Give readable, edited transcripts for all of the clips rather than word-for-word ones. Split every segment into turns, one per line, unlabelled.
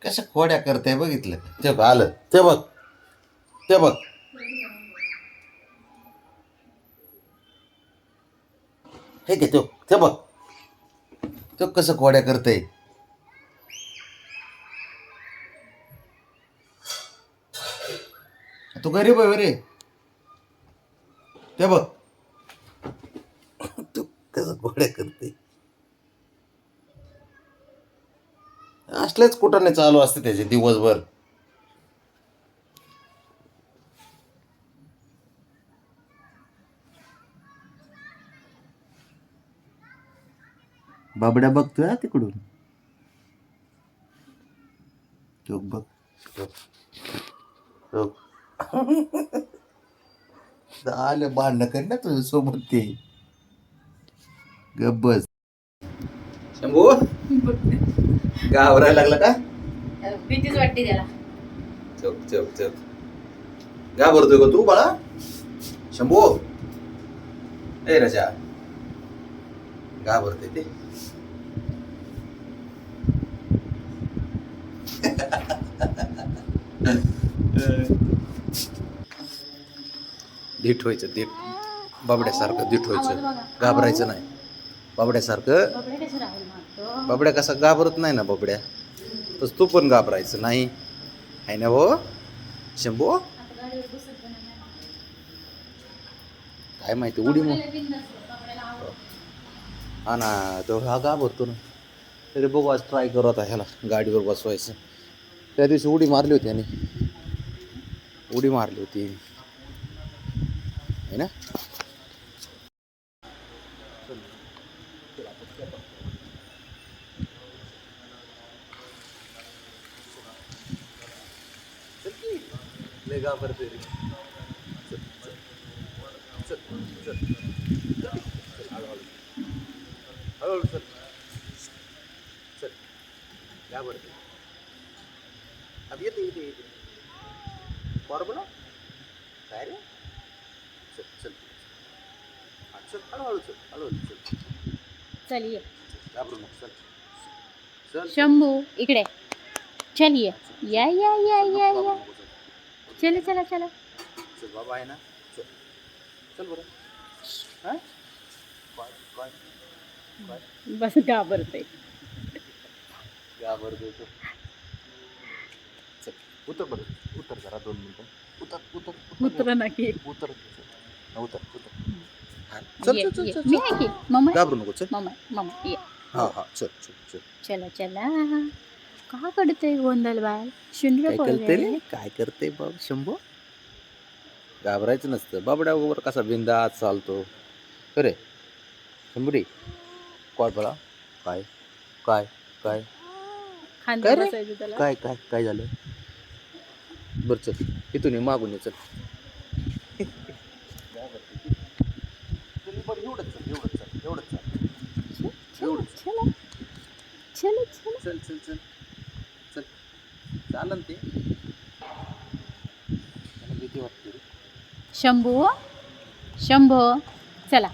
कसं खोड्या करते बघितलं का? ते बघ आलं, ते बघ, ते बघ. हे घे तो, ते बघ, तो कसं खोड्या करते. तू गरीब आहे रे. ते बघ, तू कसं खोड्या करते. असलेच कुठाने चालू असते त्याचे दिवसभर. बाबड्या बघतोय हा तिकडून. तो बघ, तो आलं भांडणं कर ना तुझ्या सोबत ते. गप बस. शंभू घाबरायला लागला का?
भीतीच वाटते त्याला.
चप चप चप घाबरतोय का तू बाळा? शंभू ए राजा घाबरते ते. धीट व्हायचं, धीट बाबड्यासारखं धीट व्हायचं, घाबरायचं नाही. बाबड्यासारखं.
बाबड्या कसं राहुल मारतो.
बाबड्या कसा घाबरत नाही ना बाबड्या, तस तू पण घाबरायचं नाही, आहे ना भाऊ शंभू?
आता गाडीवर बसत पण नाही.
काय माहिती उडी मग.
बाबड्याला बिंदास आहे, बाबड्याला आवडतं.
हा ना, तो हा घाबरतो ना. तरी बघू आज ट्राय करू आता ह्याला गाडीवर बसवायचं. त्या दिवशी उडी मारली होती आणि उडी मारली होती, है ना. लय घाबरते रे. चल चल चल चल हळूहळू चल चल. घाबरते. अब येते येते येते. बरं बोला काय रे. चल चल चल हळूहळू चल, हळूहळू चल.
चल ये
घाबरू नको चल चल.
शंभू इकडे. चल ये. या या या या या. चला चला चला.
चल बाबा आहे ना. चल चल बरं. हा काय काय काय
बस घाबरते.
घाबरतोय तो. चल उतर बरं, उतर जरा 2 मिनिटं. उतर उतर
उतरा ना की.
उतर उतर उतर. हा, चल
ये,
चल
ये.
चल
मी
चल.
आहे की मम्मा.
घाबरू नको चल.
मम्मा मम्मा ये.
हा हा चल चल चल.
चला चला. का करते गोंधळ बाळ? शुंद्र
काय करते रे, काय करते बाब शंभू? घाबरायचं नसतं. बाबड्या वगैरे कसा बिंदास चालतो खरे. शंभूरी काय बळा, काय काय काय
खांद्यावर
काय रे?
बसायचं त्याला.
काय काय काय झालं? बरं चल इथून ये, मागून ये चल. एवढंच चल, एवढंच चल, एवढंच चल.
चला चला चला चला.
चल चल चल चल. चालन ते. मला भीती वाटते रे.
शंभू शंभू चला.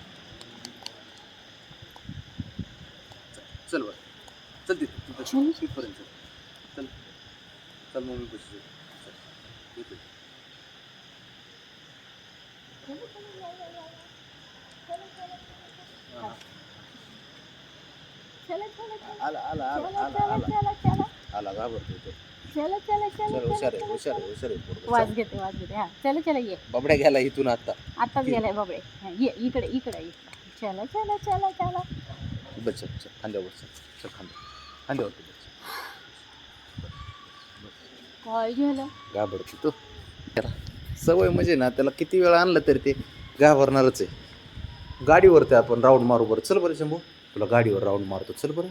चल बरं चल तिथे
चल.
तिथपर्यंत चल. चल चल मम्मी बस. चल इथे. हा.
चला चला चला.
आला आला आला आला
चला
आला
चला चला.
आला घाबरतो तो.
चला चला चला.
चल हुशार आहे हुशार आहे हुशार आहे पोरगं.
वाज
चल.
घेते वाज घेते. हा चला चला ये.
बाबड्या गेला इथून आता.
आताच गेलाय बाबडे. हा, ये इकडे इकडे ये. चला चला चला चला.
बस चल चल खांद्यावर चल. चल खांद्यावर तू बस.
काय झालं?
घाबरतो तो. त्याला सवय म्हणजे ना, त्याला किती वेळा आणलं तरी ते घाबरणारच आहे. गाडीवरती आपण राऊंड मारू बरं. चल बरं शंभू, तुला गाडीवर राऊंड मारतो चल बरं.